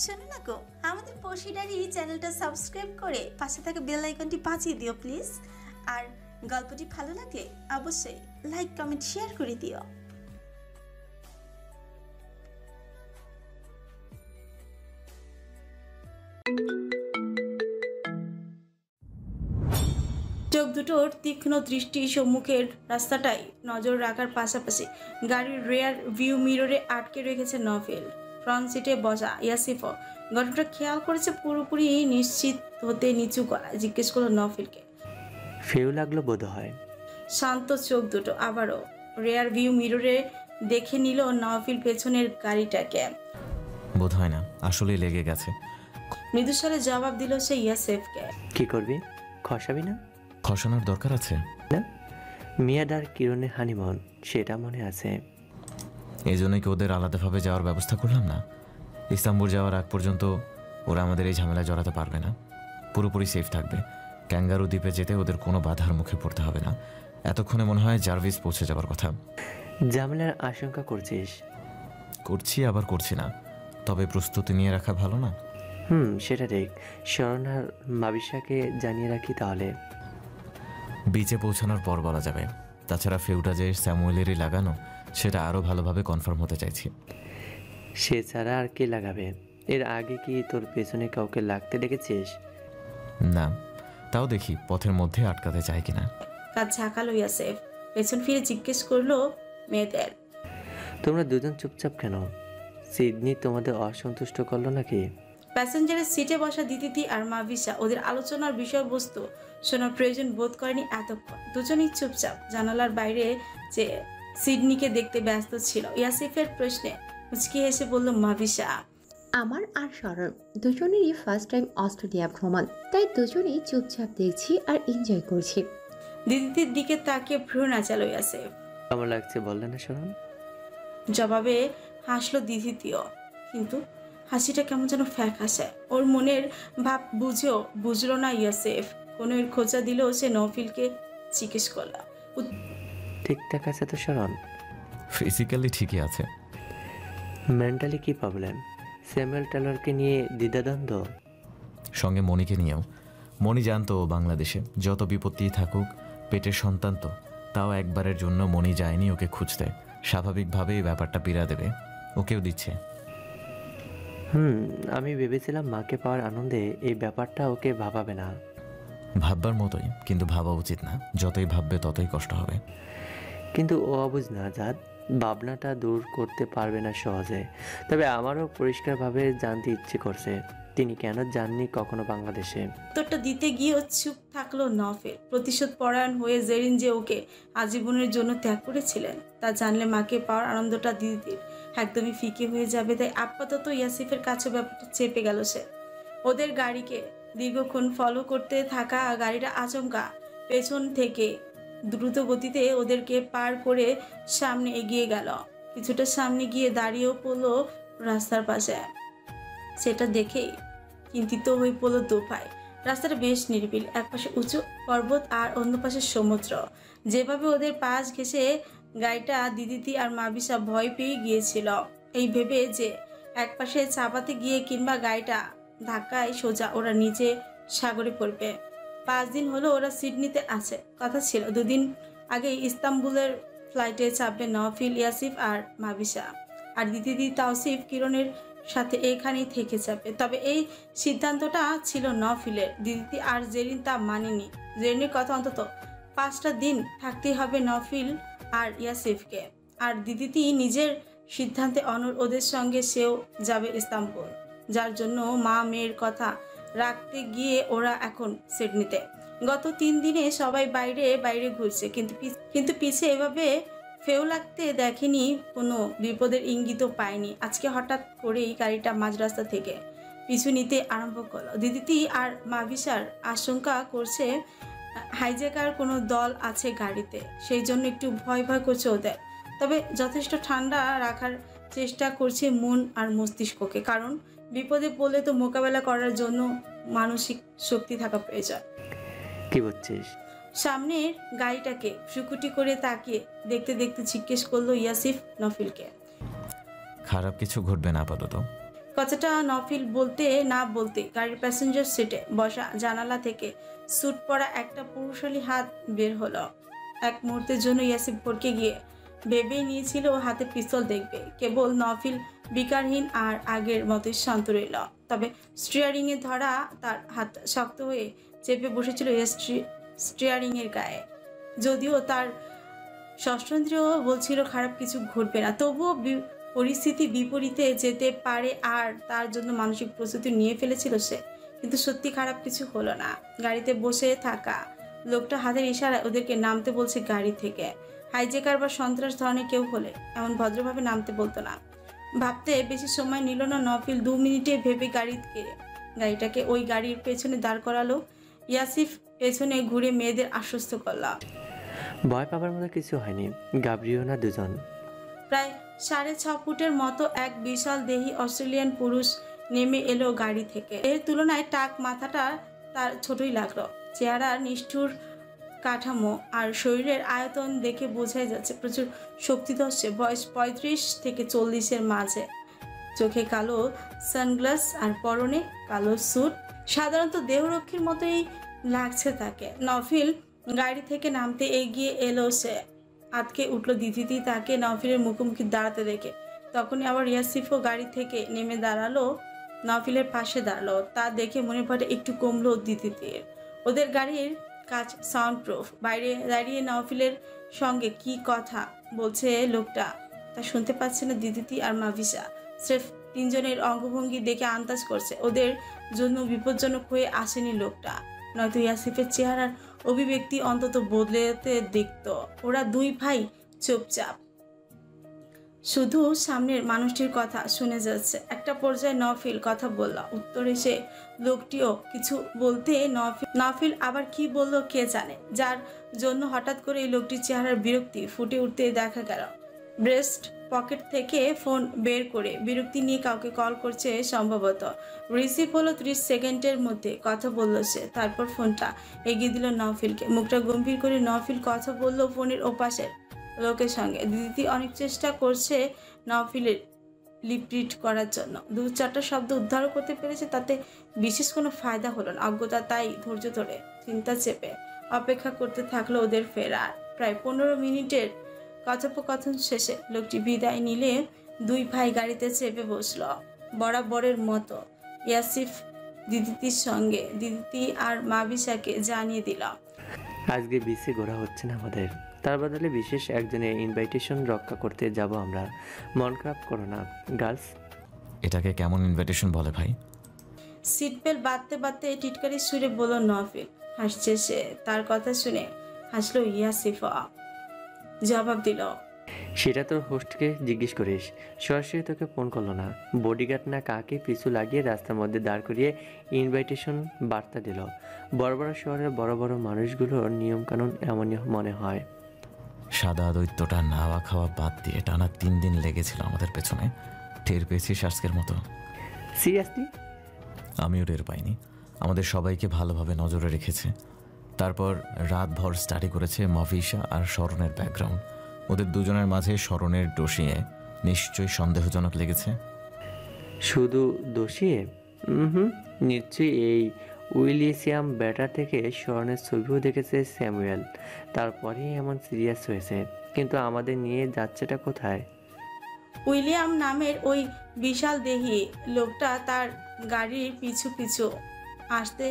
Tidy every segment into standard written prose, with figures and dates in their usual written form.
শোনো না গো, আমাদের পশিডারি চ্যানেলটা সাবস্ক্রাইব করে পাশে থাকা বেল আইকনটি বাজিয়ে দিও প্লিজ। আর গল্পটি ভালো লাগলে অবশ্যই লাইক কমেন্ট শেয়ার করে দিও। চোখ দুটোর তীক্ষ্ণ দৃষ্টি সম্মুখের রাস্তাটাই নজর রাখার পাশাপাশি গাড়ির রেয়ার ভিউ মিররে আটকে রেখেছে নভেল। ফ্রন্ট সিটে বসা ইয়াসিফও ঘটনাটা খেয়াল করেছে। পুরোপুরি নিশ্চিত হতে নিচু গলায় জিজ্ঞেস করলো নভেলকে। ফেউ লাগলো বোধ হয়। শান্ত চোখ দুটো আবারও রেয়ার ভিউ মিররে দেখে নিল নভেল পেছনের গাড়িটাকে। বোধ হয় না, আসলেই লেগে গেছে। মৃদুস্বরে জবাব দিল সে ইয়াসিফকে। কি করবি, খসাবি না? খসানোর দরকার আছে না, মিয়াদার কিরণের হানিমন সেটা মনে আছে। এই জন্যই কি ওদের আলাদাভাবে যাওয়ার ব্যবস্থা করলাম না? ইস্তাম্বুল যাওয়ার আগ পর্যন্ত ওরা আমাদের এই ঝামেলায় জড়াতে পারবে না, পুরোপুরি সেফ থাকবে। ক্যাঙ্গারু দ্বীপে যেতে ওদের কোনো বাধার মুখে পড়তে হবে না। এতক্ষণে মনে হয় জার্ভিস পৌঁছে যাওয়ার কথা। ঝামেলার আশঙ্কা করছিস? করছি আবার করছি না, তবে প্রস্তুতি নিয়ে রাখা ভালো না? সেটা ঠিক। শরণ আর মাবিশাকে জানিয়ে রাখি তাহলে। বিচে পৌঁছানোর পর বলা যাবে। তাছাড়া ফেউটা যে স্যামুয়েলেরই লাগানো সেটা আরও ভালোভাবে কনফার্ম হতে চাইছি। সে ছাড়া আর কে লাগাবে? এর আগে কি তোর পেছনে কাউকে লাগতে দেখেছিস? না, তাও দেখি পথের মধ্যে আটকাতে চাই কিনা। কাজ ঝাঁকালো ইয়াসিফ, পেছন ফিরে জিজ্ঞেস করলো মেয়েদের। তোমরা দুজন চুপচাপ কেন? সিডনি তোমাদের অসন্তুষ্ট করলো নাকি? প্যাসেঞ্জারের সিটে বসা দিদিতি আর মাভিশা ওদের আলোচনার বিষয়বস্তু শোনার প্রয়োজন বোধ করেনি এতক্ষণ। দুজনেই চুপচাপ জানালার বাইরে যে সিডনিকে দেখতে ব্যস্ত ছিল। ইয়াসিফের প্রশ্নে মুচকি হেসে বলল মাভিশা। আমার আর শরণ দুজনেরই ফার্স্ট টাইম অস্ট্রেলিয়া ভ্রমণ, তাই দুজনেই চুপচাপ দেখছি আর এনজয় করছি। দিদিতির দিকে তাকিয়ে ভ্রু নাচালো ইয়াসিফ। কেমন লাগছে বললে না শরণ? জবাবে হাসলো দিদিতিও, কিন্তু হাসিটা কেমন যেন ফ্যাকাশে। ওর মনের ভাব বুঝলো না ইয়াসিফ। কোনো খোঁজা দিল সে নফিলকে জিজ্ঞেস করলো। ঠিকঠাক আছে তো শরণ? ফিজিক্যালি ঠিকই আছে। মেন্টালি কি প্রবলেম? স্যামুয়েল টেলরকে নিয়ে দ্বিধাদ্বন্দ্ব? সঙ্গে মণিকে নিয়েও। মণি জানতো বাংলাদেশে যত বিপত্তিই থাকুক পেটের সন্তান তো, তাও একবারের জন্য মণি যায়নি ওকে খুঁজতে। স্বাভাবিকভাবেই ব্যাপারটা পীড়া দেবে, ওকেও দিচ্ছে। আমি ভেবেছিলাম মাকে পাওয়ার আনন্দে এই ব্যাপারটা ওকে ভাবাবে না। ভাববার মতোই, কিন্তু ভাবা উচিত না। যতই ভাববে ততই কষ্ট হবে। কিন্তু ও অবুঝ না জাত, ভাবনাটা দূর করতে পারবে না সহজে। তবে আমারও পরিষ্কারভাবে জানতে ইচ্ছে করছে তিনি কেন যাননি কখনো বাংলাদেশে। উত্তরটা দিতে গিয়েও চুপ থাকলো নফেল। প্রতিশোধ পরায়ণ হয়ে জেরিন যে ওকে আজীবনের জন্য ত্যাগ করেছিলেন তা জানলে মাকে পাওয়ার আনন্দটা দিদির একদমই ফিকে হয়ে যাবে। তাই আপাতত ইয়াসিফের কাছে ব্যাপারটা চেপে গেল সে। ওদের গাড়িকে দীর্ঘক্ষণ ফলো করতে থাকা গাড়িটা আচমকা পেছন থেকে দ্রুত গতিতে ওদেরকে পার করে সামনে এগিয়ে গেল। কিছুটা সামনে গিয়ে দাঁড়িয়েও পড়লো রাস্তার পাশে। সেটা দেখেই চিন্তিত হয়ে পড়লো দোপায়। রাস্তাটা বেশ নিরিবিল, একপাশে উঁচু পর্বত আর অন্য পাশে সমুদ্র। যেভাবে ওদের পাশ ঘেঁষে গাড়িটা দিদিতি আর মাবিশা ভয় পেয়ে গিয়েছিল এই ভেবে যে একপাশে চাপাতে গিয়ে কিংবা গাড়িটা ধাক্কায় সোজা ওরা নিচে সাগরে পড়বে। 5 দিন হলো ওরা সিডনিতে আছে। কথা ছিল 2 দিন আগে ইস্তাম্বুলের ফ্লাইটে চাপবে নফিল, ইয়াসিফ আর মাবিশা। আর দিদি তাওসিফ কিরণের সাথে এখানেই থেকে যাবে। তবে এই সিদ্ধান্তটা ছিল নফিলের। দিদি আর জেরিন তা মানেনি। জেরিনের কথা অন্তত 5টা দিন থাকতেই হবে নফিল আর ইয়াসিফকে। আর দিদিতি নিজের সিদ্ধান্তে অনড়। ওদের সঙ্গে সেও যাবে ইস্তাম্বুল, যার জন্য মা মেয়ের কথা রাখতে গিয়ে ওরা এখন সিডনিতে। গত 3 দিনে সবাই বাইরে বাইরে ঘুরছে, কিন্তু পিছে এভাবে ফেউ লাগতে দেখেনি, কোনো বিপদের ইঙ্গিতও পায়নি। আজকে হঠাৎ করেই গাড়িটা মাঝ রাস্তা থেকে পিছু নিতে আরম্ভ করলো। দিদিতি আর মাভিশার আশঙ্কা করছে হাইজ্যাকার কোনো দল আছে গাড়িতে, সেই জন্য একটু ভয় ভয় করছে ওদের। তবে যথেষ্ট ঠান্ডা রাখার চেষ্টা করছে মন আর মস্তিষ্ককে, কারণ বিপদে পড়লে তো মোকাবেলা করার জন্য মানসিক শক্তি থাকা প্রয়োজন। কি বলছিস? সামনের গাড়িটাকে ফ্রুকুটি করে তাকিয়ে দেখতে দেখতে জিজ্ঞেস করলো ইয়াসিফ নফিলকে। খারাপ কিছু ঘটবে না আপাতত। কথাটা নফিল বলতে না বলতে গাড়ির প্যাসেঞ্জার সিটে বসা জানালা থেকে স্যুট পরা একটা পুরুষালী হাত বের হলো। এক মুহূর্তের জন্য ইয়াসিফ ভরকে গিয়ে ভেবেই নিয়েছিল হাতে পিস্তল দেখবে। কেবল নফিল বিকারহীন আর আগের মতোই শান্ত রইল। তবে স্টিয়ারিংয়ে ধরা তার হাত শক্ত হয়ে চেপে বসেছিল স্টিয়ারিংয়ের গায়ে। যদিও তার ষষ্ঠেন্দ্রিয় বলছিল খারাপ কিছু ঘটবে না, তবুও পরিস্থিতি বিপরীতে যেতে পারে আর তার জন্য মানসিক প্রস্তুতি নিয়ে ফেলেছিল সে। কিন্তু সত্যি খারাপ কিছু হলো না। গাড়িতে বসে থাকা লোকটা হাতের ইশারায় ওদেরকে নামতে বলছে গাড়ি থেকে। হাইজেকার বা সন্ত্রাস ধরনের কেউ হলে এমন ভদ্রভাবে নামতে বলতো না। ভাবতে বেশি সময় নিল না নফিল। 2 মিনিটে ভেবে গাড়িটাকে ওই গাড়ির পেছনে দাঁড় করালো। ইয়াসিফ পেছনে ঘুরে মেয়েদের আশ্বস্ত করল, ভয় পাবার মতো কিছু হয়নি, গাবরিও না দুজন। প্রায় 6.5 ফুটের মতো এক বিশাল দেহী অস্ট্রেলিয়ান পুরুষ নেমে এলো গাড়ি থেকে। এর তুলনায় টাক মাথাটা তার ছোটই লাগলো। চেহারার নিষ্ঠুর কাঠামো আর শরীরের আয়তন দেখে বোঝাই যাচ্ছে প্রচুর শক্তিধর্ষে। বয়স 35 থেকে 40-এর মাঝে। চোখে কালো সানগ্লাস আর পরনে কালো স্যুট। সাধারণত দেহরক্ষীর মতোই লাগছে তাকে। নফিল গাড়ি থেকে নামতে এগিয়ে এলো সে। আটকে উঠল দিদিতি তাকে নফিলের মুখোমুখি দাঁড়াতে দেখে। তখনই আবার ইয়াসিফও গাড়ি থেকে নেমে দাঁড়ালো, নফিলের পাশে দাঁড়ালো। তা দেখে মনে পড়ে একটু কমলো দিদিতির। ওদের গাড়ির কাজ সাউন্ড প্রুফ। বাইরে দাঁড়িয়ে নফিলের সঙ্গে কি কথা বলছে লোকটা তা শুনতে পাচ্ছে না দিদিতি আর মাভিসা। স্রেফ তিনজনের অঙ্গভঙ্গি দেখে আন্দাজ করছে ওদের জন্য বিপজ্জনক হয়ে আসেনি লোকটা। নয়তো ইয়াসিফের চেহারার অভিব্যক্তি অন্তত বদলেতে দেখত। ওরা 2 ভাই চুপচাপ শুধু সামনের মানুষটির কথা শুনে যাচ্ছে। একটা পর্যায়ে নফিল কথা বলল, উত্তর এসে লোকটিও কিছু বলতে নফিল আবার কি বলল কে জানে, যার জন্য হঠাৎ করে এই লোকটির চেহারার বিরক্তি ফুটে উঠতে দেখা গেল। ব্রেস্ট পকেট থেকে ফোন বের করে বিরক্তি নিয়ে কাউকে কল করছে সম্ভবত। রিসিভ হলো 30 সেকেন্ডের মধ্যে কথা বলল সে। তারপর ফোনটা এগিয়ে দিল নফিলকে। মুখটা গম্ভীর করে নফিল কথা বলল ফোনের ওপাশের লোকের সঙ্গে। দিদি অনেক চেষ্টা করছে নফিলের লিপ রিড করার জন্য। 2-4টা শব্দ উদ্ধার করতে পেরেছে, তাতে বিশেষ কোনো ফায়দা হলো না। অজ্ঞতা তাই ধৈর্য ধরে চিন্তা চেপে অপেক্ষা করতে থাকলো ওদের ফেরার। প্রায় 15 মিনিটের কথোপকথন শেষে লোকটি বিদায় নিলে 2 ভাই গাড়িতে চেপে বসল। বরাবরের মতো ইয়াসিফ দিদিতির সঙ্গে দিদিতি আর মাবিসাকে জানিয়ে দিল, আজকে বিসি ঘোরা হচ্ছে না আমাদের। তার বদলে বিশেষ একজনের ইনভাইটেশন রক্ষা করতে যাব আমরা। মন খারাপ করো না গার্লস। এটাকে কেমন ইনভিটেশন বলে ভাই? সিট বেল্ট বাঁধতে বাঁধতে টিটকারি সুরে বলল নফিল। হাসছে সে। তার কথা শুনে হাসলো ইয়াসিফা। জবাব দিল, সেটা তোর হোস্টকে জিজ্ঞেস করিস। সরাসরি তোকে ফোন করলো না, বডিগার্ড না কাকে পিছু লাগিয়ে রাস্তার মধ্যে দাঁড় করিয়ে ইনভাইটেশন বার্তা দিল। বড় বড় শহরের বড় বড় মানুষগুলোর নিয়মকানুন এমনই মনে হয়। সাদা দৈত্যটা নাওয়া খাওয়া বাদ দিয়ে টানা 3 দিন লেগেছিল আমাদের পেছনে। টের পেয়েছিস আজকের মতো? সিরিয়াসলি? আমিও টের পাইনি। আমাদের সবাইকে ভালোভাবে নজরে রেখেছে। তারপর রাতভর স্টাডি করেছে মফিসা আর শরণের ব্যাকগ্রাউন্ড। ওদের দুজনের মাঝে শরণের ডোসিয়ে নিশ্চয়ই সন্দেহজনক লেগেছে। শুধু দোষিয়ে? নিশ্চয়ই এই উইলিয়াম ব্যাটার থেকে স্মরণের ছবিও দেখেছে স্যামুয়েল, তারপরেই এমন সিরিয়াস হয়েছে। কিন্তু আমাদের নিয়ে যাচ্ছেটা কোথায়? উইলিয়াম নামের ওই বিশাল দেহী লোকটা তার গাড়ির পিছু পিছু আসতে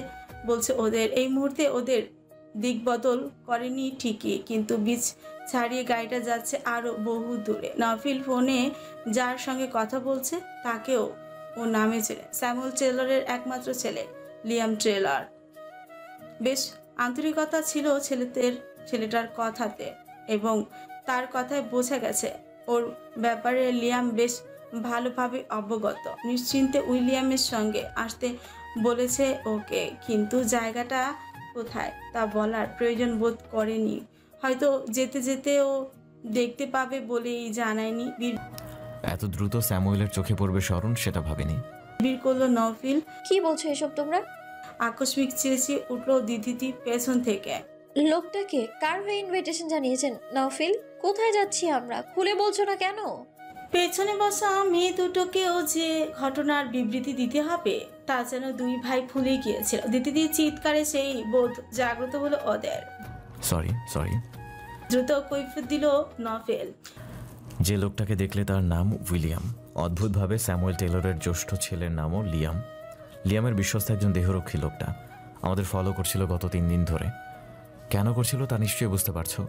বলছে ওদের। এই মুহূর্তে ওদের দিক বদল করেনি ঠিকই, কিন্তু বীজ ছাড়িয়ে গাড়িটা যাচ্ছে আরো বহু দূরে। নফিল ফোনে যার সঙ্গে কথা বলছে তাকেও ও নামে ছেলে, স্যামুয়েল ট্রেলরের একমাত্র ছেলে লিয়াম ট্রেলর। বেশ আন্তরিকতা ছিল ছেলেটার কথাতে, এবং তার কথায় বোঝা গেছে ওর ব্যাপারে লিয়াম বেশ ভালোভাবে অবগত। নিশ্চিন্তে উইলিয়ামের সঙ্গে আসতে বলেছে ওকে, কিন্তু জায়গাটা কোথায় তা বলার প্রয়োজন বোধ করেনি। হয়তো যেতে যেতেও দেখতে পাবে বলেই জানায়নি। এত দ্রুত স্যামুয়েলের চোখে পড়বে শরণ সেটা ভাবিনি। বীর করলো নফিল। কি বলছো এসব তোমরা? আকস্মিক চেঁচিয়ে উঠলো দিদিতি পেছন থেকে। লোকটাকে কার হয়ে ইনভিটেশন জানিয়েছেন নফিল? কোথায় যাচ্ছি আমরা? খুলে বলছো না কেন? পেছনে বসা মেয়ে দুটোকেও যে ঘটনার বিবৃতি দিতে হবে তা যেন দুই ভাই ভুলে গিয়েছিল। দিদির চিৎকারে সেই বোধ জাগ্রত হলো ওদের। সরি। দ্রুত কৈফিয়ত দিল নভেল। যে লোকটাকে দেখলে তার নাম উইলিয়াম। অদ্ভুতভাবে স্যামুয়েল টেলরের জ্যেষ্ঠ ছেলের নামও লিয়াম। লিয়ামের বিশ্বস্ত একজন দেহরক্ষী লোকটা আমাদের ফলো করছিল গত 3 দিন ধরে। কেন করছিল তা নিশ্চয়ই বুঝতে পারছো।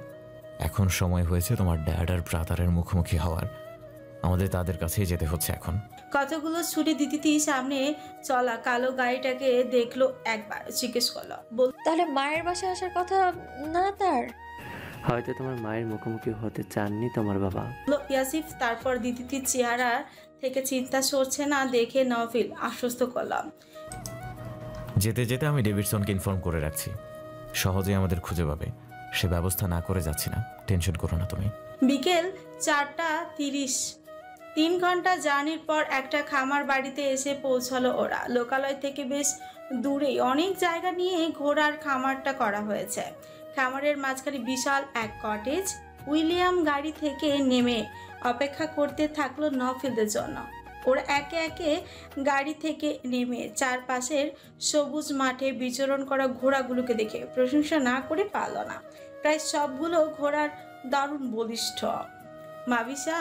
এখন সময় হয়েছে তোমার ড্যাড আর ব্রাদারের মুখোমুখি হওয়ার। আমাদের তাদের কাছেই যেতে হচ্ছে এখন। কতগুলো ছুটে দিতি সামনে চলা কালো গাড়িটাকে দেখলো একবার, জিজ্ঞেস করলো, তাহলে মায়ের বাসায় আসার কথা না তার? হয়তো তোমার মায়ের মুখোমুখি হতে চাননি তোমার বাবা। বলল ইয়াসিফ। তারপর দিদির চেহারা থেকে চিন্তা সরছে না দেখে নভেল আশ্বস্ত করলাম। যেতে যেতে আমি ডেভিডসনকে ইনফর্ম করে রাখছি, সহজেই আমাদের খুঁজে পাবে। সে ব্যবস্থা না করে যাচ্ছি না, টেনশন করো না তুমি। বিকেল 4:30, 3 ঘন্টা জার্নির পর একটা খামার বাড়িতে এসে পৌঁছালো ওরা। লোকালয় থেকে বেশ দূরে অনেক জায়গা নিয়ে ঘোড়ার খামারটা করা হয়েছে। খামারের মাঝখানে বিশাল এক কটেজ। উইলিয়াম গাড়ি থেকে নেমে অপেক্ষা করতে থাকলো নভেলদের জন্য। ওরা একে একে গাড়ি থেকে নেমে চারপাশের সবুজ মাঠে বিচরণ করা ঘোড়াগুলোকে দেখে প্রশংসা না করে পারল না। প্রায় সবগুলো ঘোড়ার দারুণ বলিষ্ঠ। মাবিসা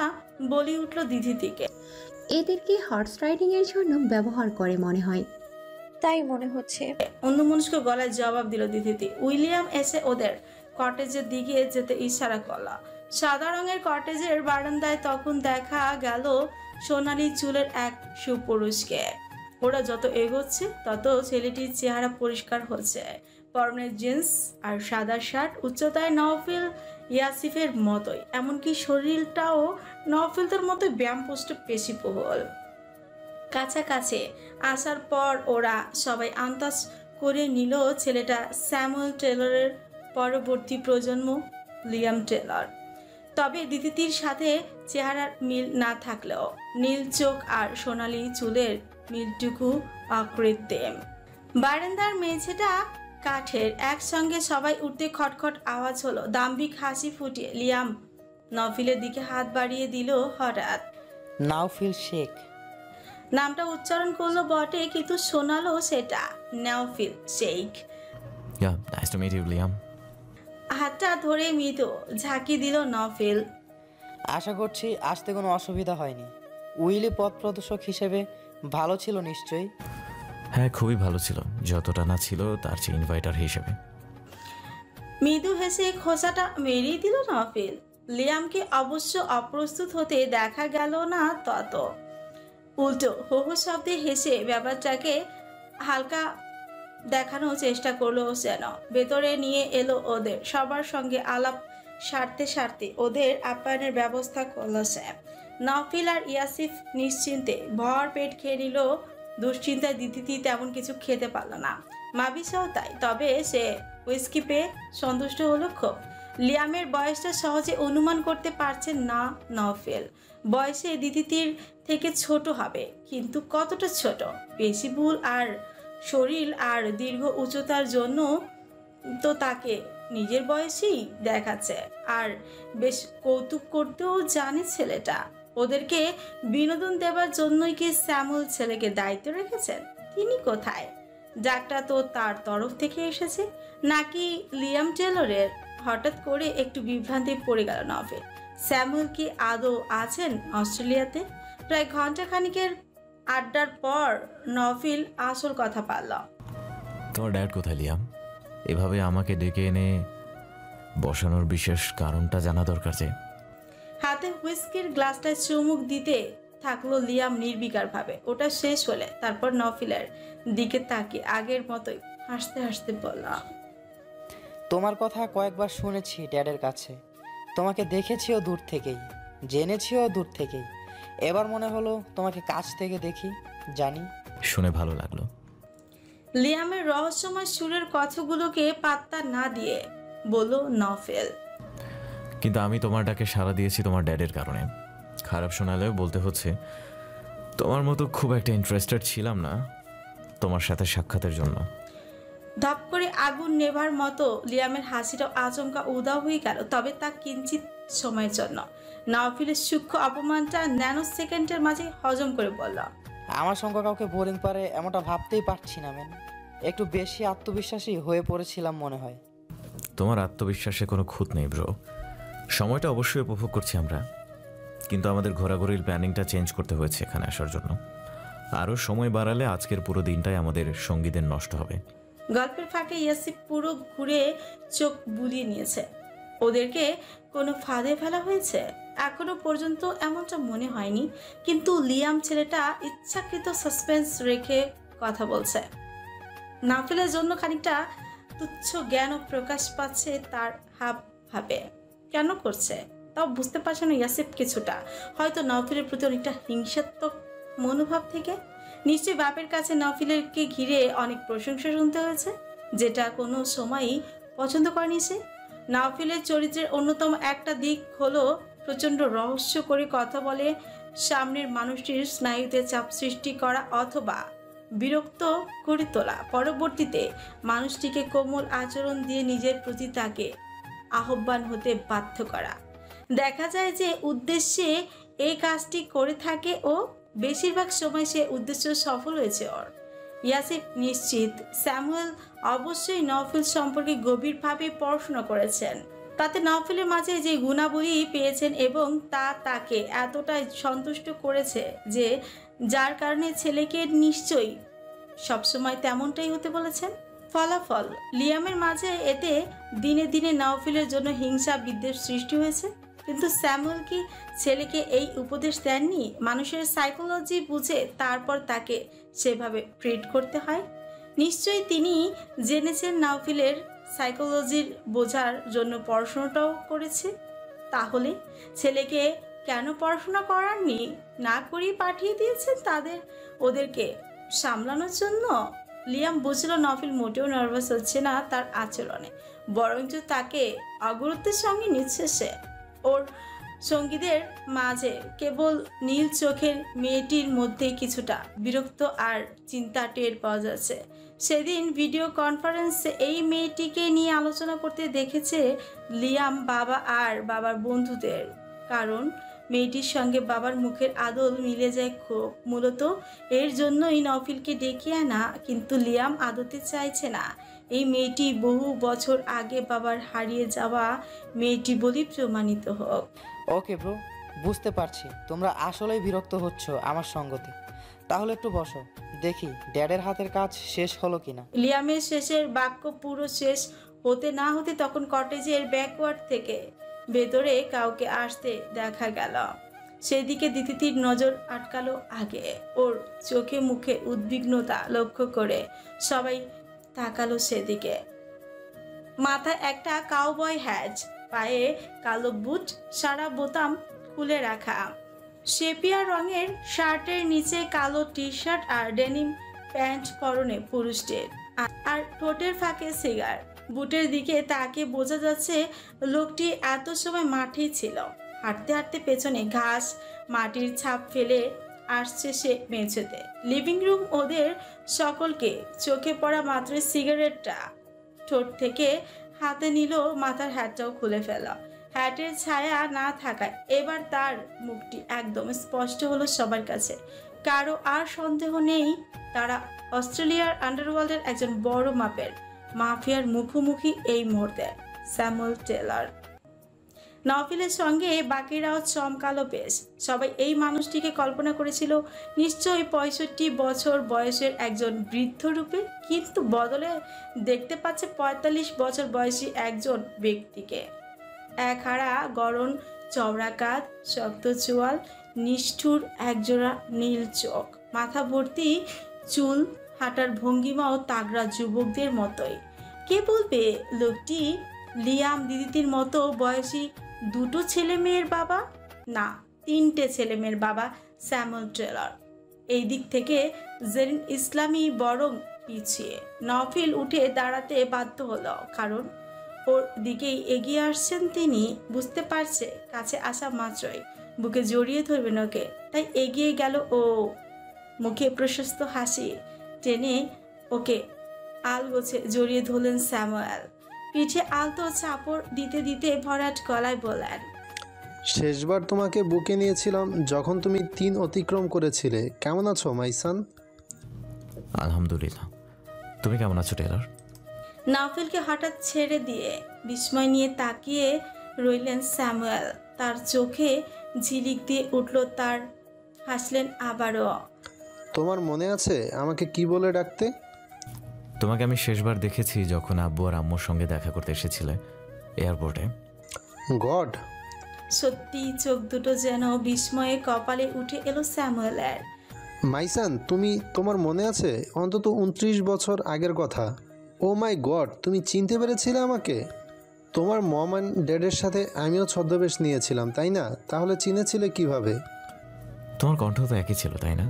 বলি উঠল দিদিকে, এদেরকে হর্স রাইডিং এর জন্য ব্যবহার করে মনে হয়। তাই মনে হচ্ছে। অন্যমনস্ক গলায় জবাব দিল দিদি। উইলিয়াম এসে ওদের কটেজের দিকে যেতে ইশারা করল। সাদা রঙের কটেজের বারান্দায় তখন দেখা গেল সোনালি চুলের এক সুপুরুষকে। ওরা যত এগোচ্ছে তত ছেলেটির চেহারা পরিষ্কার হচ্ছে। পরনের জিন্স আর সাদা শার্ট, উচ্চতায় নভেল ইয়াসিফের মতোই, এমনকি শরীরটাও নভেলদের মতো ব্যায়ামপুষ্ট পেশিবহুল। কাছাকাছি আসার পর ওরা সবাই আন্দাজ করে নিল ছেলেটা স্যামুয়েল টেলরের পরবর্তী প্রজন্ম, লিয়াম টেলর। তবে দিদির সাথে চেহারার মিল না থাকলেও নীল চোখ আর সোনালি চুলের মিলটুকু অকৃত্রিম। বারান্দার মেঝেটা কাঠের। একসঙ্গে সবাই উঠতে খটখট আওয়াজ হলো। দাম্ভিক হাসি ফুটিয়ে লিয়াম নভেলের দিকে হাত বাড়িয়ে দিল। হঠাৎ নাওফিল শেখ নামটা উচ্চারণ করলো বটে, কিন্তু শোনালো সেটা Naofil Sheikh. Nice to meet you Liam. হাতটা ধরে মৃদু ঝাঁকি দিল নভেল। আশা করছি আসতে কোনো অসুবিধা হয়নি। উইলি পথ প্রদর্শক হিসেবে ভালো ছিল নিশ্চয়ই? হ্যাঁ, খুবই ভালো ছিল, যতটা না ছিল তার চেয়ে ইনভাইটার হিসেবে। মৃদু হেসে খোঁচাটা মেরিয়ে দিল নভেল। লিয়ামকে অবশ্য অপ্রস্তুত হতে দেখা গেল না তত। উল্টো হো হো শব্দে হেসে ব্যাপারটাকে হালকা দেখানোর চেষ্টা করলো যেন। ভেতরে নিয়ে এলো ওদের। সবার সঙ্গে আলাপ সারতে ওদের আপ্যায়নের ব্যবস্থা করলো সে। নভেল আর ইয়াসিফ নিশ্চিন্তে ভর পেট খেয়ে নিল। দুশ্চিন্তায় দিদি তেমন কিছু খেতে পারল না, মাবিসাও তাই। তবে সে হুইস্কি পেয়ে সন্তুষ্ট হলো খুব। লিয়ামের বয়সটা সহজে অনুমান করতে পারছেন না নভেল। বয়সে দিদির থেকে ছোট হবে, কিন্তু কতটা ছোট? বেশি ভুল আর শরীর আর দীর্ঘ উচ্চতার জন্য তো তাকে নিজের বয়সেই দেখাচ্ছে। আর বেশ কৌতুক করতেও জানে ছেলেটা। ওদেরকে বিনোদন দেওয়ার জন্যই কি স্যামুয়েল ছেলেকে দায়িত্ব রেখেছেন? তিনি কোথায়? ডাকটা তো তার তরফ থেকে এসেছে, নাকি লিয়াম টেলরের? হঠাৎ করে একটু বিভ্রান্তি পড়ে গেল নভেল। স্যামুয়েল কি আদৌ আছেন অস্ট্রেলিয়াতে? প্রায় ঘন্টা খানিকের আড্ডার পর নভেল আসল কথা পারল। তোমার ড্যাড কোথায় লিয়াম? এভাবে আমাকে ডেকে এনে বসানোর বিশেষ কারণটা জানা দরকার। যে হাতে হুইস্কির গ্লাসটায় চুমুক দিতে থাকলো লিয়াম নির্বিকার ভাবে। ওটা শেষ হলে তারপর নভেলের দিকে তাকিয়ে আগের মতোই হাসতে হাসতে বললাম, তোমার কথা কয়েকবার শুনেছি ড্যাডের কাছে। তোমাকে দেখেছিও দূর থেকেই, জেনেছিও দূর থেকেই। এবার মনে হলো তোমাকে কাছ থেকে দেখি, জানি। শুনে ভালো লাগলো। লিয়ামের রহস্যময় সুরের কথাগুলোকে পাত্তা না দিয়ে বলল নভেল, কিন্তু আমি তোমার ডাকে সাড়া দিয়েছি তোমার ড্যাডের কারণে। খারাপ শোনালেও বলতে হচ্ছে, তোমার মতো খুব একটা ইন্টারেস্টেড ছিলাম না তোমার সাথে সাক্ষাতের জন্য। ধপ করে আগুন নেভার মতো লিয়ামের হাসিটা আচমকা উদাও হয়ে গেল। তবে তা কিঞ্চিত সময়ের জন্য। নওফিলের সূক্ষ্ম অপমানটা ন্যানো সেকেন্ডের মাঝে হজম করে বলল, আমার সঙ্গে কাউকে বোরিং পারে এমনটা ভাবতেই পারছি না ম্যান। একটু বেশি আত্মবিশ্বাসী হয়ে পড়েছিলাম মনে হয়। তোমার আত্মবিশ্বাসে কোনো খুঁত নেই ব্রো। সময়টা অবশ্যই উপভোগ করছি আমরা, কিন্তু আমাদের ঘোরাঘুরির প্ল্যানিংটা চেঞ্জ করতে হয়েছে এখানে আসার জন্য। আরও সময় বাড়ালে আজকের পুরো দিনটাই আমাদের সঙ্গীদের নষ্ট হবে। গল্পের ফাঁকে ইয়াসিফ পুরো ঘুরে চোখ বুলিয়ে নিয়েছে। ওদেরকে কোনো ফাঁদে ফেলা হয়েছে এখনো পর্যন্ত এমনটা মনে হয়নি, কিন্তু লিয়াম ছেলেটা ইচ্ছাকৃত সাসপেন্স রেখে কথা বলছে। নাফিলের জন্য খানিকটা তুচ্ছ জ্ঞান প্রকাশ পাচ্ছে তার হাব ভাবে। কেন করছে তাও বুঝতে পারছে না ইয়াসিফ কিছুটা, হয়তো নওফিলের প্রতি অনেকটা হিংসাত্মক মনোভাব থেকে। নিশ্চয়ই বাপের কাছে নওফিলেরকে ঘিরে অনেক প্রশংসা শুনতে হয়েছে, যেটা কোনো সময়ই পছন্দ করেনি সে। নওফিলের চরিত্রের অন্যতম একটা দিক হলো প্রচণ্ড রহস্য করে কথা বলে, সামনের মানুষটির স্নায়ুতে চাপ সৃষ্টি করা অথবা বিরক্ত করে তোলা, পরবর্তীতে মানুষটিকে কোমল আচরণ দিয়ে নিজের প্রতি তাকে আহ্বান হতে বাধ্য করা। দেখা যায় যে উদ্দেশ্যে এই কাজটি করে থাকে ও বেশিরভাগ সময় সে উদ্দেশ্য সফল হয়েছে ওর। ইয়াসিফ নিশ্চিত স্যামুয়েল অবশ্যই নওফিল সম্পর্কে গভীরভাবে পড়াশোনা করেছেন, তাতে নওফিলের মাঝে যে গুণাবলী পেয়েছেন এবং তা তাকে এতটাই সন্তুষ্ট করেছে যে যার কারণে ছেলেকে নিশ্চয়ই সবসময় তেমনটাই হতে বলেছেন। ফলাফল লিয়ামের মাঝে এতে দিনে দিনে নওফিলের জন্য হিংসা বিদ্বেষ সৃষ্টি হয়েছে। কিন্তু স্যামুয়েল কি ছেলেকে এই উপদেশ দেননি মানুষের সাইকোলজি বুঝে তারপর তাকে সেভাবে ট্রিট করতে হয়? নিশ্চয়ই তিনি জেনেছেন নওফিলের সাইকোলজির বোঝার জন্য পড়াশোনাটাও করেছে। তাহলে ছেলেকে কেন পড়াশোনা করাননি, না করেই পাঠিয়ে দিয়েছেন ওদেরকে সামলানোর জন্য? লিয়াম বুঝল নওফিল মোটেও নার্ভাস হচ্ছে না তার আচরণে, বরঞ্চ তাকে অগুরুত্বের সঙ্গে নিচ্ছে সে। ওর সঙ্গীদের মাঝে কেবল নীল চোখের মেয়েটির মধ্যে কিছুটা বিরক্ত আর চিন্তা টের পাওয়া যাচ্ছে। সেদিন ভিডিও কনফারেন্সে এই মেয়েটিকে নিয়ে আলোচনা করতে দেখেছে লিয়াম বাবা আর বাবার বন্ধুদের, কারণ মেয়েটির সঙ্গে বাবার মুখের আদল মিলে যায় খুব। মূলত এর জন্যই নওফিলকে ডেকে আনা, কিন্তু লিয়াম আদতে চাইছে না এই মেয়েটি বহু বছর আগে বাবার হারিয়ে যাওয়া মেয়েটি বলি প্রমাণিত হোক। ওকে ব্রো, বুঝতে পারছি তোমরা আসলেই বিরক্ত হচ্ছ আমার সঙ্গতে। তাহলে একটু বসো, দেখি ড্যাডের হাতের কাজ শেষ হলো কিনা। লিয়ামের শেষের বাক্য পুরো শেষ হতে না হতে তখন কটেজের ব্যাকওয়ার্ড থেকে ভেতরে কাউকে আসতে দেখা গেল। সেদিকে দিতির নজর আটকালো আগে। ওর চোখে মুখে উদ্বিগ্নতা লক্ষ্য করে সবাই তাকালো সেদিকে। মাথায় একটা কাউবয় হ্যাট, পায়ে কালো বুট, সারা বোতাম খুলে রাখা, সেপিয়া রঙের শার্টের নিচে কালো টি শার্ট আর ডেনিম প্যান্ট পরনে পুরুষদের, আর ঠোঁটের ফাঁকে সিগার। বুটের দিকে তাকে বোঝা যাচ্ছে লোকটি এত সময় মাঠেই ছিল। হাঁটতে হাঁটতে পেছনে ঘাস মাটির ছাপ ফেলে আসছে সে মেঝেতে। লিভিং রুম ওদের সকলকে চোখে পড়া মাত্রই সিগারেটটা ঠোঁট থেকে হাতে নিল, মাথার হ্যাটটাও খুলে ফেল। হ্যাটের ছায়া না থাকায় এবার তার মুখটি একদম স্পষ্ট হলো সবার কাছে। কারো আর সন্দেহ নেই তারা অস্ট্রেলিয়ার আন্ডারওয়ার্ল্ডের একজন বড় মাপের মাফিয়ার মুখোমুখি এই মুহূর্তে। Samuel Taylor. নওফিলের সঙ্গে বাকিরাও চমকালো বেশ। সবাই এই মানুষটিকে কল্পনা করেছিল নিশ্চয়ই 65 বছর বয়সের একজন বৃদ্ধ রূপে, কিন্তু বদলে দেখতে পাচ্ছে 45 বছর বয়সী একজন ব্যক্তিকে। এক হাড়া গড়ন, চওড়া কাঁধ, শক্ত চোয়াল, নিষ্ঠুর একজোড়া নীল চোখ, মাথা ভর্তি চুল, হাঁটার ভঙ্গিমাও তাগড়া যুবকদের মতোই। কে বলবে লোকটি লিয়াম দিদির মতো বয়সী দুটো ছেলে মেয়ের বাবা? না, 3টে ছেলে মেয়ের বাবা স্যামুয়েল টেলর। এই দিক থেকে জেরিন ইসলামী বরং পিছিয়ে। নওফিল উঠে দাঁড়াতে বাধ্য হলো, কারণ ওর দিকেই এগিয়ে আসছেন তিনি। বুঝতে পারছে কাছে আসা মাত্রই বুকে জড়িয়ে ধরবেন ওকে, তাই এগিয়ে গেল ও। মুখে প্রশস্ত হাসি টেনে ওকে আলগোছে জড়িয়ে ধরলেন স্যামুয়েল। পিঠে আলতো চাপড় দিতে দিতে ভরাট গলায় বললেন, শেষবার তোমাকে বুকে নিয়েছিলাম যখন তুমি 3 অতিক্রম করেছিলে। কেমন আছো মাইসান? আলহামদুলিল্লাহ। তুমি কেমন আছো টেলর? নফেলকে হঠাৎ ছেড়ে দিয়ে বিস্ময় নিয়ে তাকিয়ে রইলেন স্যামুয়েল। তার চোখে ঝিলিক দিয়ে উঠল, তার হাসলেন আবারও। তোমার মনে আছে আমাকে কি বলে ডাকতে? তোমাকে আমি শেষবার দেখেছি যখন আব্বু আর আম্মুর সঙ্গে দেখা করতে এসেছিলে এয়ারপোর্টে। গড! সত্যি চোখ দুটো যেন বিস্ময়ে কপালে উঠে এলো স্যামুয়েলের। মাইসান, তোমার মনে আছে অন্তত 29 বছর আগের কথা? ও মাই গড, তুমি চিনতে পেরেছিলে আমাকে? তোমার মম অ্যান্ড ড্যাডের সাথে আমিও ছদ্মবেশ নিয়েছিলাম, তাই না? তাহলে চিনেছিলে কিভাবে? তোমার কণ্ঠ তো একই ছিল, তাই না?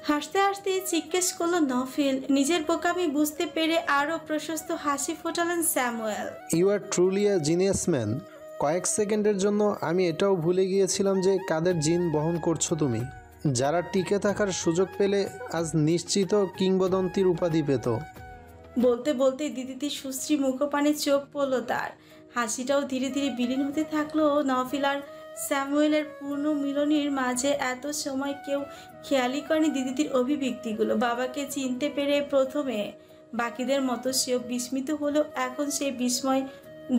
হাসতে হাসতে জিজ্ঞেস করলো নফিল। নিজের বোকামি বুঝতে পেরে আরও প্রশস্ত হাসি ফোটালেন Samuel. You are truly a genius man. কয়েক সেকেন্ডের জন্য আমি এটাও ভুলে গিয়েছিলাম যে কাদের জিন বহন করছো তুমি, যারা টিকে থাকার সুযোগ পেলে আজ নিশ্চিত কিংবদন্তির উপাধি পেত। বলতে বলতে দিদির সুশ্রী মুখপানে চোখ পড়লো তার। হাসিটাও ধীরে ধীরে বিলীন হতে থাকলো। নফিল আর স্যামুয়েলের পূর্ণ মিলনের মাঝে এত সময় কেউ খেয়ালই করেনি দিদির অভিব্যক্তিগুলো। বাবাকে চিনতে পেরে প্রথমে বাকিদের মতো সেও বিস্মিত হলেও এখন সেই বিস্ময়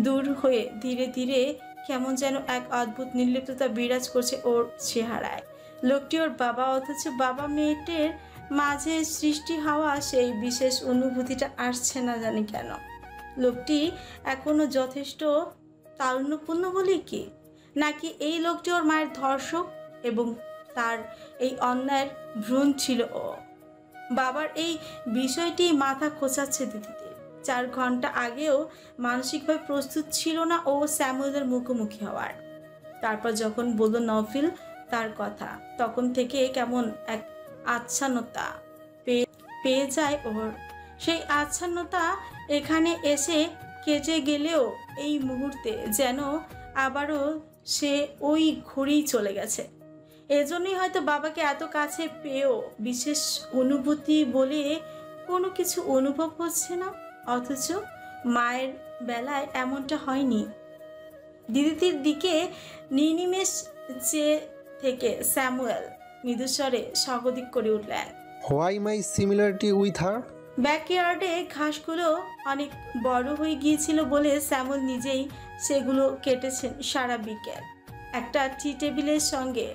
দূর হয়ে ধীরে ধীরে কেমন যেন এক অদ্ভুত নির্লিপ্ততা বিরাজ করছে ওর চেহারায়। লোকটি ওর বাবা, অথচ বাবা মেয়েটের মাঝে সৃষ্টি হওয়া সেই বিশেষ অনুভূতিটা আসছে না জানি কেন। লোকটি এখনো যথেষ্ট তারুণ্যপূর্ণ বলে কি, নাকি এই লোকটি ওর মায়ের ধর্ষক এবং তার এই অন্যায়ের ভ্রূণ ছিল ও? বাবার এই বিষয়টি মাথা খোঁচাচ্ছে দিদিতে। 4 ঘন্টা আগেও মানসিকভাবে প্রস্তুত ছিল না ও স্যামুয়েলের মুখোমুখি হওয়ার। তারপর যখন বলল নফিল তার কথা, তখন থেকে কেমন এক আচ্ছন্নতা পেয়ে যায় ওর। সেই আচ্ছন্নতা এখানে এসে কেটে গেলেও এই মুহূর্তে যেন আবারও সে ওই ঘুরেই চলে গেছে। এজন্যই হয়তো বাবাকে এত কাছে পেয়েও বিশেষ অনুভূতি বলে কোনো কিছু অনুভব হচ্ছে না। অথচ মায়ের বেলায় এমনটা হয়নি। দিদির দিকে নির্নিমেষ চেয়ে থেকে স্যামুয়েল মৃদুস্বরে স্বাগতিক করে উঠলেন। Why my similarity with her? ব্যাকইয়ার্ডে ঘাসগুলো অনেক বড় হয়ে গিয়েছিল বলে স্যামুয়েল নিজেই সেগুলো কেটেছেন সারা বিকেল। একটা টি টেবিলের সঙ্গে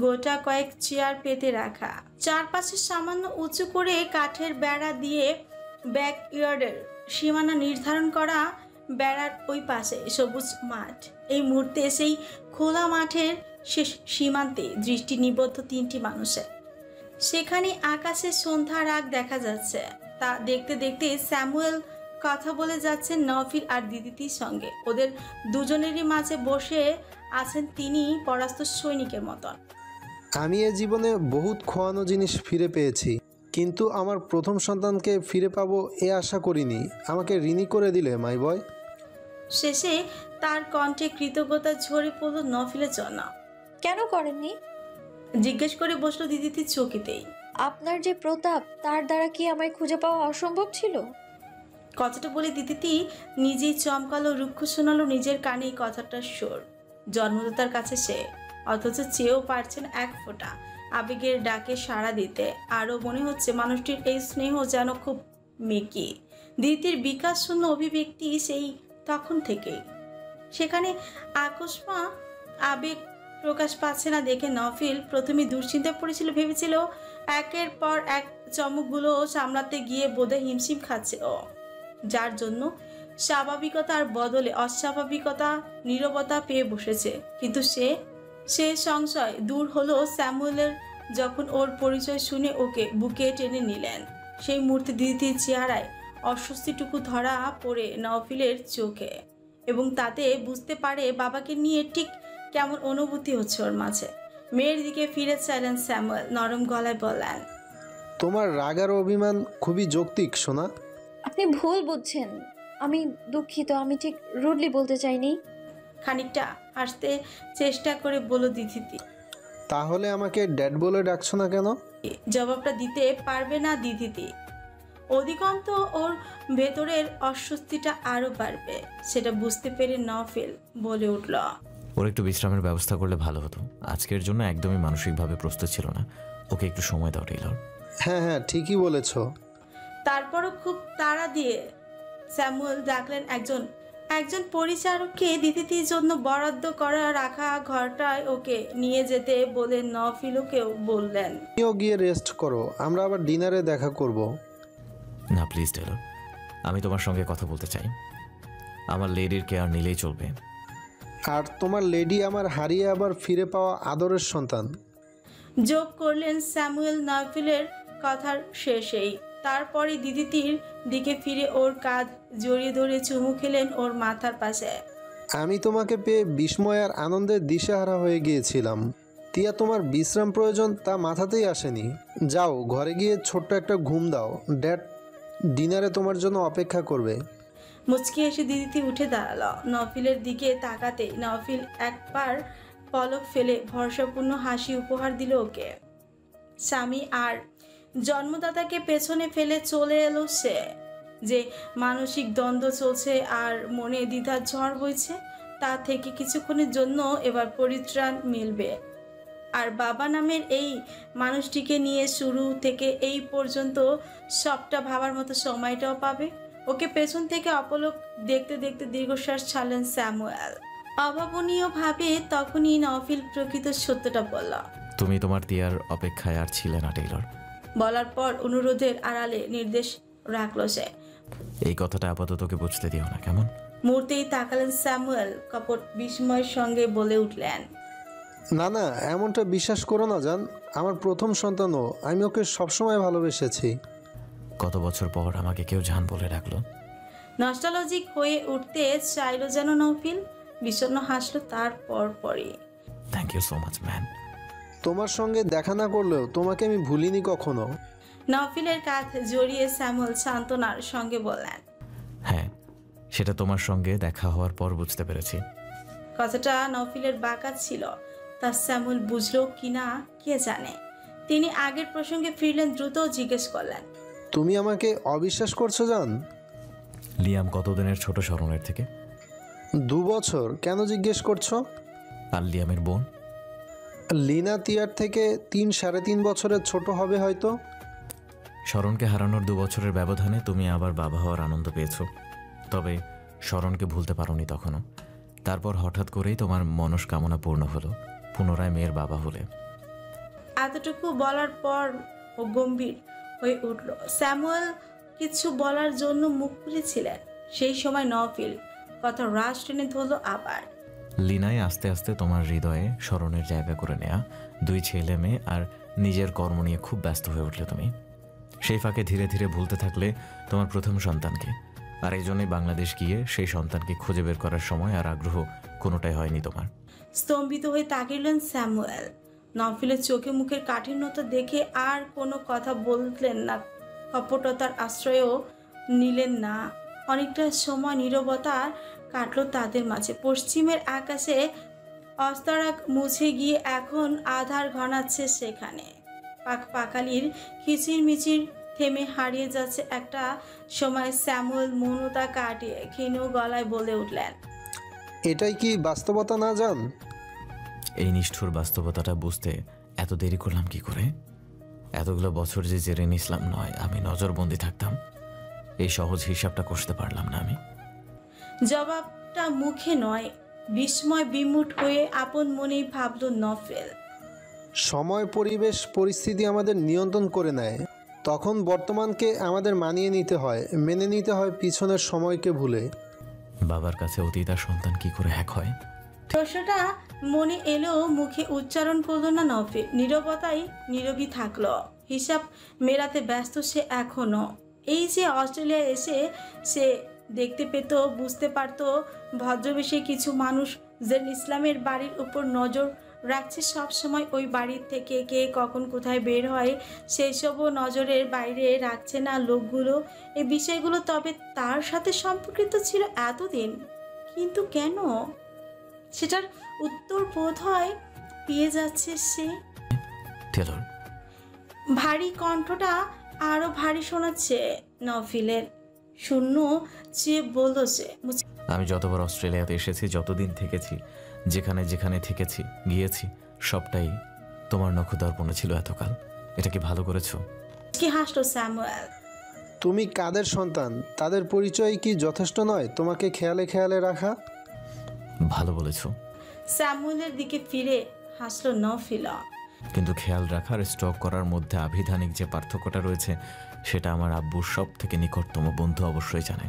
গোটা কয়েক চেয়ার পেতে রাখা, চারপাশে সামান্য উঁচু করে কাঠের বেড়া দিয়ে ব্যাকইয়ার্ডের সীমানা নির্ধারণ করা। বেড়ার ওই পাশে সবুজ মাঠ। এই মুহূর্তে সেই খোলা মাঠের শেষ সীমান্তে দৃষ্টি নিবদ্ধ 3টি মানুষের। সেখানে আকাশে সন্ধ্যা রাগ দেখা যাচ্ছে। তা দেখতে দেখতে স্যামুয়েল কথা বলে যাচ্ছেন নফিল আর দিদির সঙ্গে। ওদের দুজনেরই মাঝে বসে আছেন তিনি পরাস্ত সৈনিকের মতন। আমি এ জীবনে বহুত খোয়ানো জিনিস ফিরে পেয়েছি, কিন্তু আমার প্রথম সন্তানকে ফিরে পাবো এ আশা করিনি। আমাকে ঋণী করে দিলে মাই বয়। শেষে তার কণ্ঠে কৃতজ্ঞতা ঝরে পড়ল নফিলের জন্য। কেন করেননি? জিজ্ঞেস করে বসলো দিদির চকিতেই। আপনার যে প্রতাপ, তার দ্বারা কি আমায় খুঁজে পাওয়া অসম্ভব ছিল? কথাটা বলে দিদিটি নিজেই চমকালো, রুক্ষ শোনালো নিজের কানেই কথাটার সুর। জন্মদাতার কাছে সে, অথচ চেয়েও পারছেন এক ফোঁটা আবেগের ডাকে সাড়া দিতে। আরও মনে হচ্ছে মানুষটির এই স্নেহ যেন খুব মেকি। দিদির বিকাশ শূন্য অভিব্যক্তি সেই তখন থেকেই। সেখানে আকস্মাৎ আবেগ প্রকাশ পাচ্ছে না দেখে নফিল প্রথমে দুশ্চিন্তায় পড়েছিল। ভেবেছিল একের পর এক চমকগুলো সামলাতে গিয়ে বোধহয় হিমশিম খাচ্ছে ও, যার জন্য স্বাভাবিকতার বদলে অস্বাভাবিকতা, নীরবতা পেয়ে বসেছে। কিন্তু সে সংশয় দূর হলো স্যামুয়েলের যখন ওর পরিচয় শুনে ওকে বুকে টেনে নিলেন। সেই মুহূর্তে দিদির চেহারায় অস্বস্তিটুকু ধরা পড়ে নফিলের চোখে, এবং তাতে বুঝতে পারে বাবাকে নিয়ে ঠিক কেমন অনুভূতি হচ্ছে ওর মাঝে। মেয়ের দিকে ফিরে চাইলেন স্যামুয়েল, নরম গলায় বললেন, তোমার রাগ আর অভিমান খুবই যৌক্তিক সোনা। আপনি ভুল বুঝছেন। আমি দুঃখিত, আমি ঠিক রুডলি বলতে চাইনি। খানিকটা হাসতে চেষ্টা করে বলল দিদিতি। তাহলে আমাকে ড্যাড বলে ডাকছো না কেন? জবাবটা দিতে পারবে না দিদিতি। অধিকন্ত ওর ভেতরের অস্বস্তিটা আরো বাড়বে, সেটা বুঝতে পেরে নফিল বলে উঠল, ওর একটু বিশ্রামের ব্যবস্থা করলে ভালো হতো। আজকের জন্য একদমই মানসিকভাবে প্রস্তুত ছিল না। ওকে একটু সময় দাও টেইলর। হ্যাঁ হ্যাঁ, ঠিকই বলেছ। তারপরও খুব তাড়া দিয়ে স্যামুয়েল ডাকলেন একজন পরিচারককে দিদিটির জন্য বরাদ্দ করা রাখা ঘরটায় ওকে নিয়ে যেতে বলে নফিলকেও বললেন। তুমিও গিয়ে রেস্ট করো, আমরা আবার ডিনারে দেখা করব। না প্লিজ টেইলর, আমি তোমার সঙ্গে কথা বলতে চাই। আমার লেডির কেয়ার নিলেই চলবে। আর তোমার লেডি আমার হারিয়ে আবার ফিরে পাওয়া আদরের সন্তান। যোগ করলেন স্যামুয়েল নফিলের কথার শেষেই। তারপরে দিদিটির দিকে ফিরে ওর কাঁধ জড়িয়ে ধরে চুমু খেলেন ওর মাথার পাশে। আমি তোমাকে পেয়ে বিস্ময় আর আনন্দের দিশেহারা হয়ে গিয়েছিলাম। তিয়া, তোমার বিশ্রাম প্রয়োজন তা মাথাতেই আসেনি। যাও ঘরে গিয়ে ছোট্ট একটা ঘুম দাও। ড্যাড ডিনারে তোমার জন্য অপেক্ষা করবে। মুচকি এসে দিদিটি উঠে দাঁড়ালো। নফিলের দিকে তাকাতে নফিল একবার পলক ফেলে ভরসাপূর্ণ হাসি উপহার দিল ওকে। স্বামী আর জন্মদাতাকে পেছনে ফেলে চলে এলো সে। যে মানসিক দ্বন্দ্ব চলছে আর মনে দ্বিধার ঝড় বইছে, তা থেকে কিছুক্ষণের জন্য এবার পরিত্রাণ মিলবে। আর বাবা নামের এই মানুষটিকে নিয়ে শুরু থেকে এই পর্যন্ত সবটা ভাবার মতো সময়টাও পাবে। ওকে পেছন থেকে অপলক দেখতে দেখতে দীর্ঘশ্বাস ছাড়লেন স্যামুয়েল। অভাবনীয়ভাবে তখনই নফিল প্রকৃত সত্যটা বলল। তুমি তোমার তিয়ার অপেক্ষায় আর ছিলে না টেইলর। বলার পর অনুরোধের আড়ালে নির্দেশ রাখল সে। এই কথাটা আপাতত তোকে বুঝতে দিও না, কেমন? মুহূর্তেই তাকালেন স্যামুয়েল। কপট বিস্ময়ের সঙ্গে বলে উঠলেন, না না, এমনটা বিশ্বাস করো না জান। আমার প্রথম সন্তানও, আমি ওকে সবসময় ভালোবেসেছি। কত বছর পর আমাকে কেউ জান বলে ডাকলো। নস্টালজিক হয়ে উঠতে চাইল যেন নফিল। বিষণ্ণ হাসলো তার পরই। Thank you so much man. তোমার সঙ্গে দেখা না করলেও তোমাকে আমি ভুলিনি কখনো। নফিলের কাঁধ জড়িয়ে স্যামুয়েল সান্ত্বনার সঙ্গে বললেন, হ্যাঁ, সেটা তোমার সঙ্গে দেখা হওয়ার পর বুঝতে পেরেছি। কথাটা নফিলের বাঁকা ছিল, তা স্যামুয়েল বুঝলো কিনা কে জানে। তিনি আগের প্রসঙ্গে ফিরলেন, দ্রুত জিজ্ঞেস করলেন, তুমি আমাকে অবিশ্বাস করছো জান? লিয়াম কতদিনের ছোট স্মরণের থেকে? 2 বছর। কেন জিজ্ঞেস করছো? আর লিয়ামের বোন? লিনা তিয়ার থেকে 3-3.5 বছরের ছোট হবে হয়তো। শরণকে হারানোর 2 বছরের ব্যবধানে তুমি আবার বাবা হওয়ার আনন্দ পেয়েছো, তবে শরণকে ভুলতে পারোনি তখনও। তারপর হঠাৎ করেই তোমার মনস্কামনা পূর্ণ হলো, পুনরায় মেয়ের বাবা হলে। এতটুকু বলার পর ও গম্ভীর হয়ে উঠল। স্যামুয়েল কিছু বলার জন্য মুখ খুলেছিলেন, সেই সময় নফিল কথা রাশ টেনে ধরল আবার। লিনায় আস্তে আস্তে তোমার হৃদয়ে শরণের জায়গা করে নেয়া 2 ছেলে মেয়ে আর নিজের কর্ম নিয়ে খুব ব্যস্ত হয়ে উঠলে তুমি। সেই ফাঁকে ধীরে ধীরে ভুলতে থাকলে তোমার প্রথম সন্তানকে। আর এই জন্যই বাংলাদেশ গিয়ে সেই সন্তানকে খুঁজে বের করার সময় আর আগ্রহ কোনোটাই হয়নি তোমার। স্তম্ভিত হয়ে তাকিলেন স্যামুয়েল। নফিলের চোখে মুখের কাঠিন্যতা দেখে আর কোনো কথা বললেন না, কপটতার আশ্রয়ও নিলেন না। অনেকটা সময় নীরবতা কাটলো তাদের মাঝে। পশ্চিমের আকাশে অস্তরাক মুছে গিয়ে এখন আধার ঘনাচ্ছে সেখানে। পাকালির কিচিরমিচির থেমে হারিয়ে যাচ্ছে একটা সময়। স্যামুয়েল মৌনতা কাটিয়ে ক্ষীণ গলায় বলে উঠলেন, এটাই কি বাস্তবতা না জান? এই নিষ্ঠুর বাস্তবতাটা বুঝতে এত দেরি করলাম কি করে? এতগুলো বছর যে জেরে নিসলাম নয়, আমি নজরবন্দি থাকতাম, এই সহজ হিসাবটা কষতে পারলাম না আমি। জবাবটা মুখে নয়, বিস্ময় বিমূঢ় হয়ে আপন মনেই ভাবল নফেল। সময়, পরিবেশ, পরিস্থিতি আমাদের নিয়ন্ত্রণ করে নেয়। তখন বর্তমানকে আমাদের মানিয়ে নিতে হয়, মেনে নিতে হয় পিছনের সময়কে ভুলে। বাবার কাছে অতীত আর সন্তান কি করে এক হয়? প্রশ্নটা মনে এলেও মুখে উচ্চারণ করলো না নফেল। নীরবতাই নীরবই থাকলো। হিসাব মেলাতে ব্যস্ত সে এখনো। এই যে অস্ট্রেলিয়ায় এসে সে দেখতে পেত, বুঝতে পারত ভদ্রবেশে কিছু মানুষ যে ইসলামের বাড়ির উপর নজর রাখছে সব সময়। ওই বাড়ির থেকে কে কখন কোথায় বের হয় সেই সবও নজরের বাইরে রাখছে না লোকগুলো। এই বিষয়গুলো তবে তার সাথে সম্পর্কিত ছিল এতদিন, কিন্তু কেন? সেটার উত্তর বোধ হয় পেয়ে যাচ্ছে সে। টেলর, ভারী কণ্ঠটা আরো ভারী শোনাচ্ছে নফিলের। শূন্য চেয়ে বলল সে, আমি যতবার অস্ট্রেলিয়াতে এসেছি, যতদিন থেকেছি, যেখানে যেখানে থেকেছি গিয়েছি সবটাই তোমার নখদর্পণে ছিল এতকাল। এটা কি ভালো করেছো? কি হাসলো স্যামুয়েল। তুমি কাদের সন্তান তাদের পরিচয় কি যথেষ্ট নয় তোমাকে খেয়ালে খেয়ালে রাখা? ভালো বলেছো, স্যামুয়েলের দিকে ফিরে হাসলো নফিলা। কিন্তু খেয়াল রাখার স্টক করার মধ্যে আভিধানিক যে পার্থক্যটা রয়েছে সেটা আমার আব্বুর সব থেকে নিকটতম বন্ধু অবশ্যই জানে।